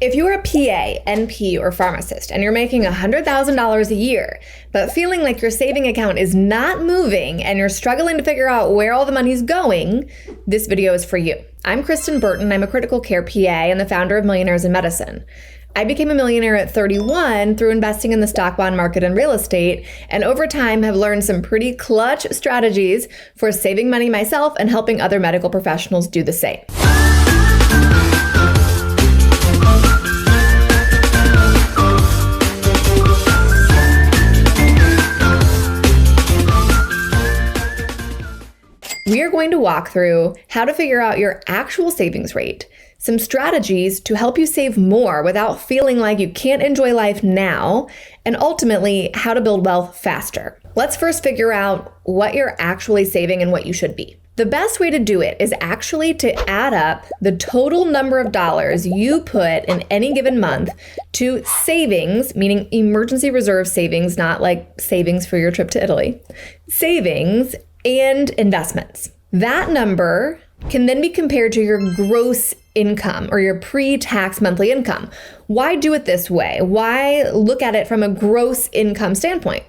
If you're a PA, NP, or pharmacist and you're making $100,000 a year, but feeling like your saving account is not moving and you're struggling to figure out where all the money's going, this video is for you. I'm Kristen Burton. I'm a critical care PA and the founder of Millionaires in Medicine. I became a millionaire at 31 through investing in the stock bond market and real estate, and over time have learned some pretty clutch strategies for saving money myself and helping other medical professionals do the same. We are going to walk through how to figure out your actual savings rate, some strategies to help you save more without feeling like you can't enjoy life now, and ultimately how to build wealth faster. Let's first figure out what you're actually saving and what you should be. The best way to do it is actually to add up the total number of dollars you put in any given month to savings, meaning emergency reserve savings, not like savings for your trip to Italy, savings and investments. That number can then be compared to your gross income or your pre-tax monthly income. Why do it this way? Why look at it from a gross income standpoint?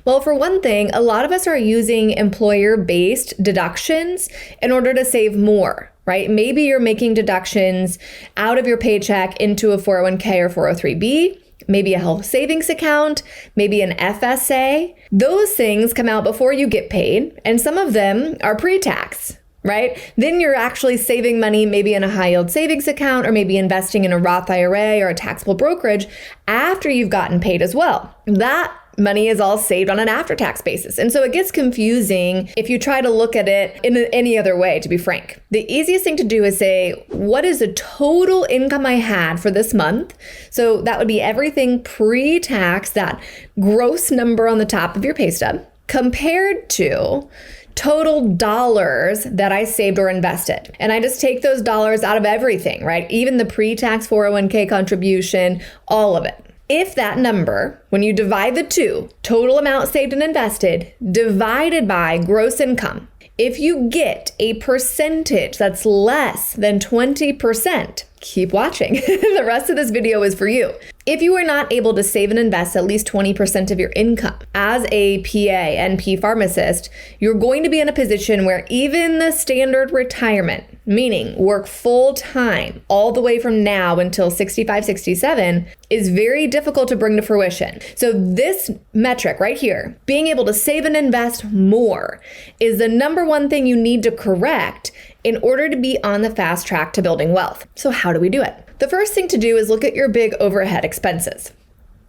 Well, for one thing, a lot of us are using employer-based deductions in order to save more, right? Maybe you're making deductions out of your paycheck into a 401k or 403b, maybe a health savings account, maybe an FSA. Those things come out before you get paid, and some of them are pre-tax, right? Then you're actually saving money maybe in a high yield savings account or maybe investing in a Roth IRA or a taxable brokerage after you've gotten paid as well. That money is all saved on an after-tax basis. And so it gets confusing if you try to look at it in any other way, to be frank. The easiest thing to do is say, what is the total income I had for this month? So that would be everything pre-tax, that gross number on the top of your pay stub, compared to total dollars that I saved or invested. And I just take those dollars out of everything, right? Even the pre-tax 401k contribution, all of it. If that number, when you divide the two, total amount saved and invested, divided by gross income, if you get a percentage that's less than 20%, keep watching. The rest of this video is for you. If you are not able to save and invest at least 20% of your income as a PA, NP pharmacist, you're going to be in a position where even the standard retirement, meaning work full time all the way from now until 65, 67, is very difficult to bring to fruition. So this metric right here, being able to save and invest more, is the number one thing you need to correct in order to be on the fast track to building wealth. So how do we do it? The first thing to do is look at your big overhead expenses.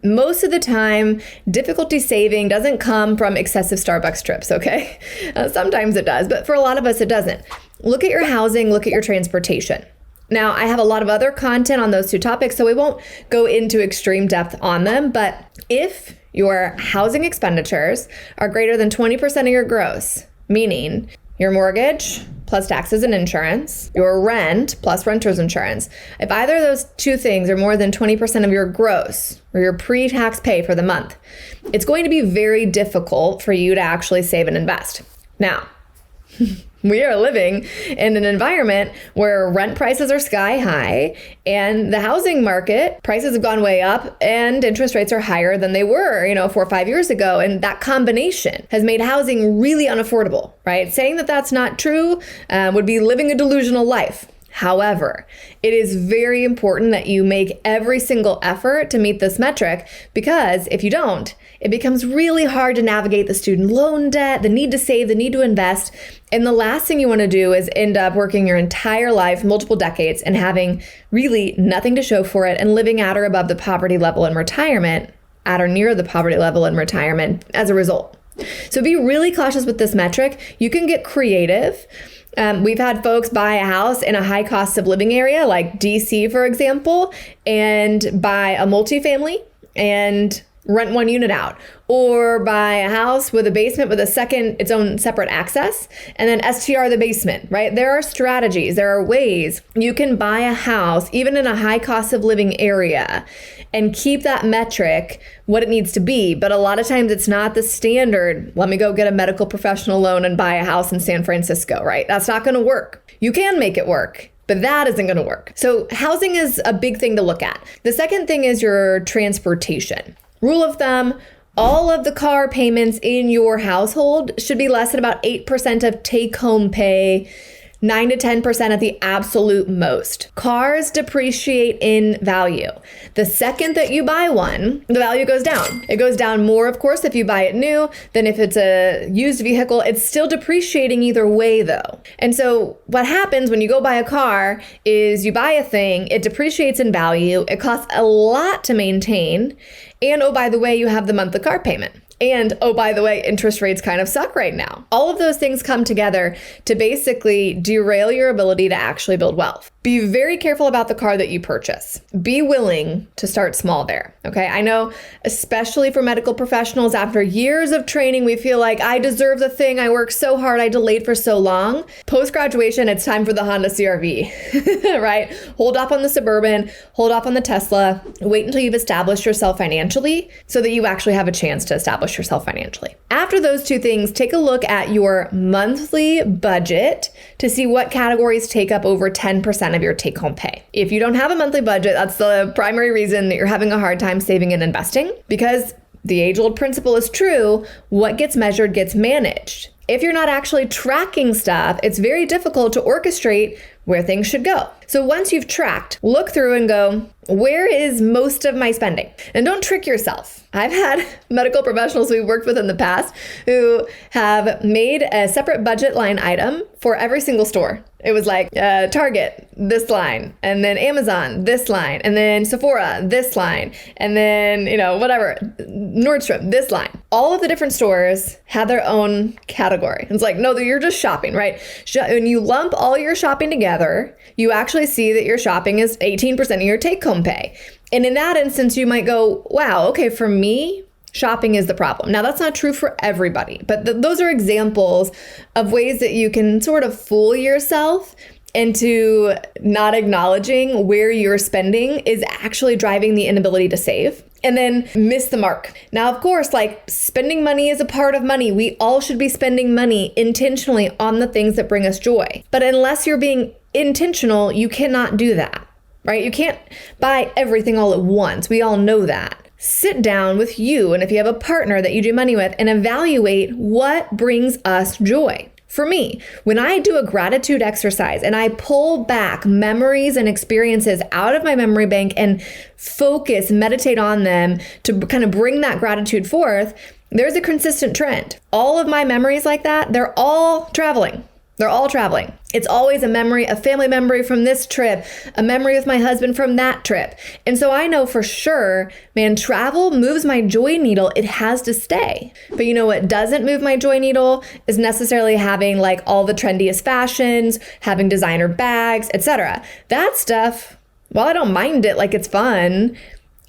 Most of the time, difficulty saving doesn't come from excessive Starbucks trips, okay? Sometimes it does, but for a lot of us, it doesn't. Look at your housing, look at your transportation. Now, I have a lot of other content on those two topics, so we won't go into extreme depth on them, but if your housing expenditures are greater than 20% of your gross, meaning your mortgage plus taxes and insurance, your rent plus renter's insurance. If either of those two things are more than 20% of your gross or your pre-tax pay for the month, it's going to be very difficult for you to actually save and invest. Now, we are living in an environment where rent prices are sky high and the housing market prices have gone way up and interest rates are higher than they were, 4 or 5 years ago. And that combination has made housing really unaffordable, right? Saying that that's not true would be living a delusional life. However, it is very important that you make every single effort to meet this metric, because if you don't, it becomes really hard to navigate the student loan debt, the need to save, the need to invest. And the last thing you want to do is end up working your entire life, multiple decades, and having really nothing to show for it and living at or above the poverty level in retirement, at or near the poverty level in retirement as a result. So be really cautious with this metric. You can get creative. We've had folks buy a house in a high cost of living area like DC, for example, and buy a multifamily and rent one unit out, or buy a house with a basement with its own separate access, and then STR the basement, right? There are strategies, there are ways you can buy a house even in a high cost of living area and keep that metric what it needs to be. But a lot of times it's not the standard, let me go get a medical professional loan and buy a house in San Francisco, right? That's not going to work. You can make it work. But that isn't going to work. So housing is a big thing to look at. The second thing is your transportation. Rule of thumb, all of the car payments in your household should be less than about 8% of take-home pay, 9 to 10% at the absolute most. Cars depreciate in value. The second that you buy one, the value goes down. It goes down more, of course, if you buy it new than if it's a used vehicle. It's still depreciating either way, though. And so what happens when you go buy a car is you buy a thing, it depreciates in value, it costs a lot to maintain, and oh, by the way, you have the monthly car payment. And oh, by the way, interest rates kind of suck right now. All of those things come together to basically derail your ability to actually build wealth. Be very careful about the car that you purchase. Be willing to start small there, okay? I know, especially for medical professionals, after years of training, we feel like I deserve the thing. I worked so hard. I delayed for so long. Post-graduation, it's time for the Honda CR-V, right? Hold off on the Suburban, hold off on the Tesla, wait until you've established yourself financially so that you actually have a chance to establish yourself financially. After those two things, take a look at your monthly budget to see what categories take up over 10% of your take-home pay. If you don't have a monthly budget, that's the primary reason that you're having a hard time saving and investing, because the age-old principle is true: what gets measured gets managed. If you're not actually tracking stuff, it's very difficult to orchestrate where things should go. So once you've tracked, look through and go, where is most of my spending? And don't trick yourself. I've had medical professionals we've worked with in the past who have made a separate budget line item for every single store. It was like Target, this line, and then Amazon, this line, and then Sephora, this line, and then, whatever, Nordstrom, this line. All of the different stores had their own category. It's like, no, you're just shopping, right? When you lump all your shopping together, you actually see that your shopping is 18% of your take-home pay. And in that instance, you might go, wow, okay, for me, shopping is the problem. Now, that's not true for everybody, but those are examples of ways that you can sort of fool yourself into not acknowledging where your spending is actually driving the inability to save, and then miss the mark. Now, of course, spending money is a part of money. We all should be spending money intentionally on the things that bring us joy. But unless you're being intentional, you cannot do that, right? You can't buy everything all at once. We all know that. Sit down with you, and if you have a partner that you do money with, and evaluate what brings us joy. For me, when I do a gratitude exercise and I pull back memories and experiences out of my memory bank and focus, meditate on them to kind of bring that gratitude forth, there's a consistent trend. All of my memories like that, they're all traveling. They're all traveling. It's always a memory, a family memory from this trip, a memory with my husband from that trip. And so I know for sure, man, travel moves my joy needle. It has to stay. But you know what doesn't move my joy needle is necessarily having all the trendiest fashions, having designer bags, etc. That stuff, while I don't mind it, it's fun,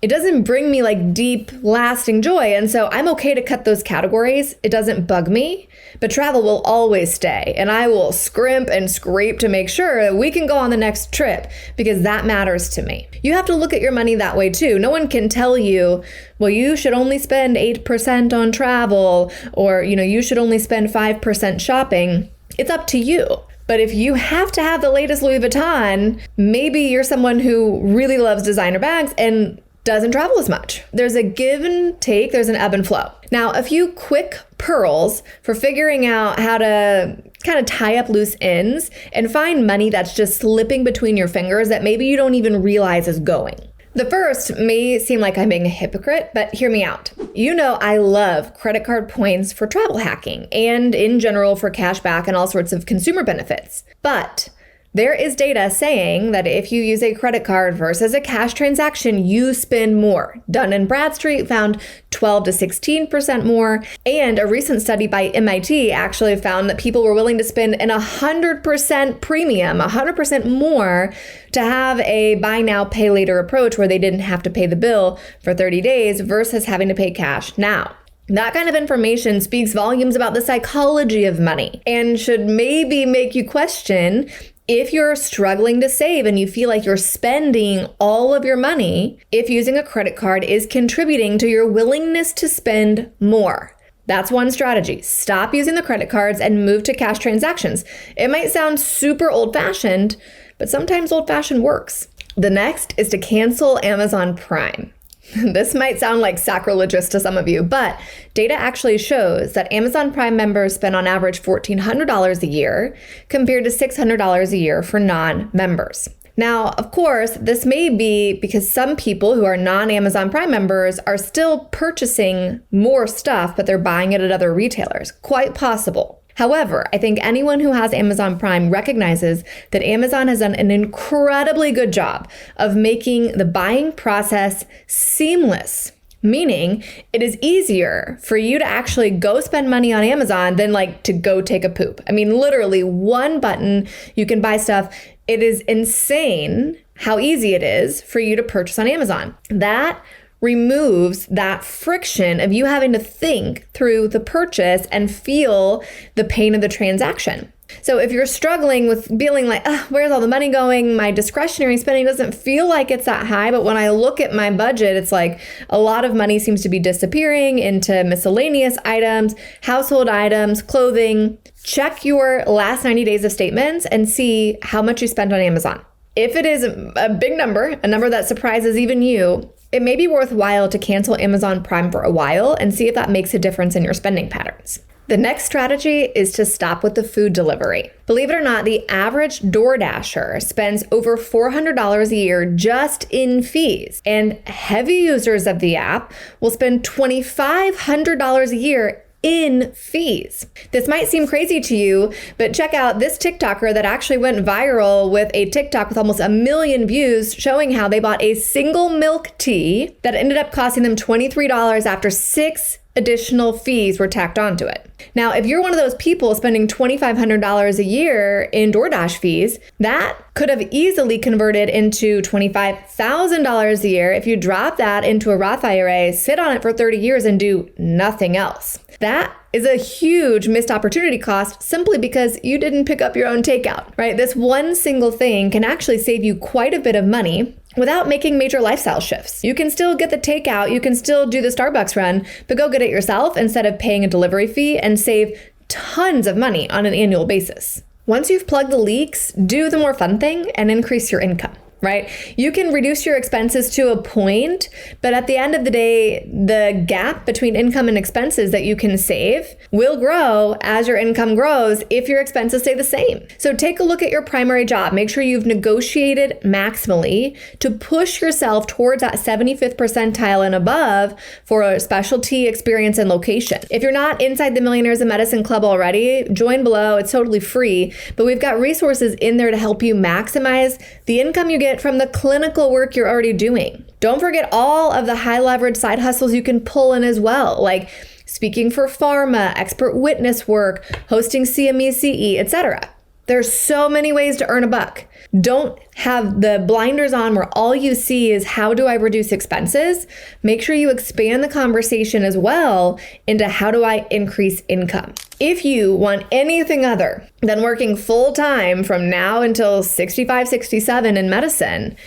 it doesn't bring me deep, lasting joy. And so I'm okay to cut those categories. It doesn't bug me, but travel will always stay. And I will scrimp and scrape to make sure that we can go on the next trip, because that matters to me. You have to look at your money that way too. No one can tell you, well, you should only spend 8% on travel, or, you should only spend 5% shopping. It's up to you. But if you have to have the latest Louis Vuitton, maybe you're someone who really loves designer bags and doesn't travel as much. There's a give and take, there's an ebb and flow. Now, a few quick pearls for figuring out how to kind of tie up loose ends and find money that's just slipping between your fingers that maybe you don't even realize is going. The first may seem like I'm being a hypocrite, but hear me out. I love credit card points for travel hacking and in general for cash back and all sorts of consumer benefits. But there is data saying that if you use a credit card versus a cash transaction, you spend more. Dun & Bradstreet found 12 to 16% more. And a recent study by MIT actually found that people were willing to spend an 100% premium, 100% more to have a buy now, pay later approach where they didn't have to pay the bill for 30 days versus having to pay cash now. That kind of information speaks volumes about the psychology of money and should maybe make you question if you're struggling to save and you feel like you're spending all of your money, if using a credit card is contributing to your willingness to spend more. That's one strategy. Stop using the credit cards and move to cash transactions. It might sound super old-fashioned, but sometimes old-fashioned works. The next is to cancel Amazon Prime. This might sound like sacrilegious to some of you, but data actually shows that Amazon Prime members spend on average $1,400 a year compared to $600 a year for non-members. Now, of course, this may be because some people who are non-Amazon Prime members are still purchasing more stuff, but they're buying it at other retailers. Quite possible. However, I think anyone who has Amazon Prime recognizes that Amazon has done an incredibly good job of making the buying process seamless. Meaning, it is easier for you to actually go spend money on Amazon than like to go take a poop. I mean, literally one button, you can buy stuff. It is insane how easy it is for you to purchase on Amazon. That removes that friction of you having to think through the purchase and feel the pain of the transaction. So if you're struggling with feeling like, where's all the money going? My discretionary spending doesn't feel like it's that high, but when I look at my budget, it's like a lot of money seems to be disappearing into miscellaneous items, household items, clothing. Check your last 90 days of statements and see how much you spent on Amazon. If it is a big number, a number that surprises even you, it may be worthwhile to cancel Amazon Prime for a while and see if that makes a difference in your spending patterns. The next strategy is to stop with the food delivery. Believe it or not, the average DoorDasher spends over $400 a year just in fees, and heavy users of the app will spend $2,500 a year in fees. This might seem crazy to you, but check out this TikToker that actually went viral with a TikTok with almost 1 million views showing how they bought a single milk tea that ended up costing them $23 after 6 additional fees were tacked onto it. Now, if you're one of those people spending $2,500 a year in DoorDash fees, that could have easily converted into $25,000 a year if you drop that into a Roth IRA, sit on it for 30 years and do nothing else. That is a huge missed opportunity cost simply because you didn't pick up your own takeout, right? This one single thing can actually save you quite a bit of money without making major lifestyle shifts. You can still get the takeout, you can still do the Starbucks run, but go get it yourself instead of paying a delivery fee and save tons of money on an annual basis. Once you've plugged the leaks, do the more fun thing and increase your income. Right? You can reduce your expenses to a point, but at the end of the day, the gap between income and expenses that you can save will grow as your income grows if your expenses stay the same. So take a look at your primary job. Make sure you've negotiated maximally to push yourself towards that 75th percentile and above for a specialty, experience, and location. If you're not inside the Millionaires in Medicine Club already, join below. It's totally free, but we've got resources in there to help you maximize the income you get from the clinical work you're already doing. Don't forget all of the high leverage side hustles you can pull in as well, like speaking for pharma, expert witness work, hosting CME, CE, etc. There's so many ways to earn a buck. Don't have the blinders on where all you see is how do I reduce expenses? Make sure you expand the conversation as well into how do I increase income. If you want anything other than working full time from now until 65, 67 in medicine,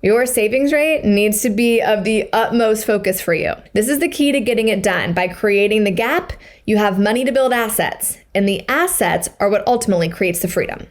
your savings rate needs to be of the utmost focus for you. This is the key to getting it done. By creating the gap, you have money to build assets, and the assets are what ultimately creates the freedom.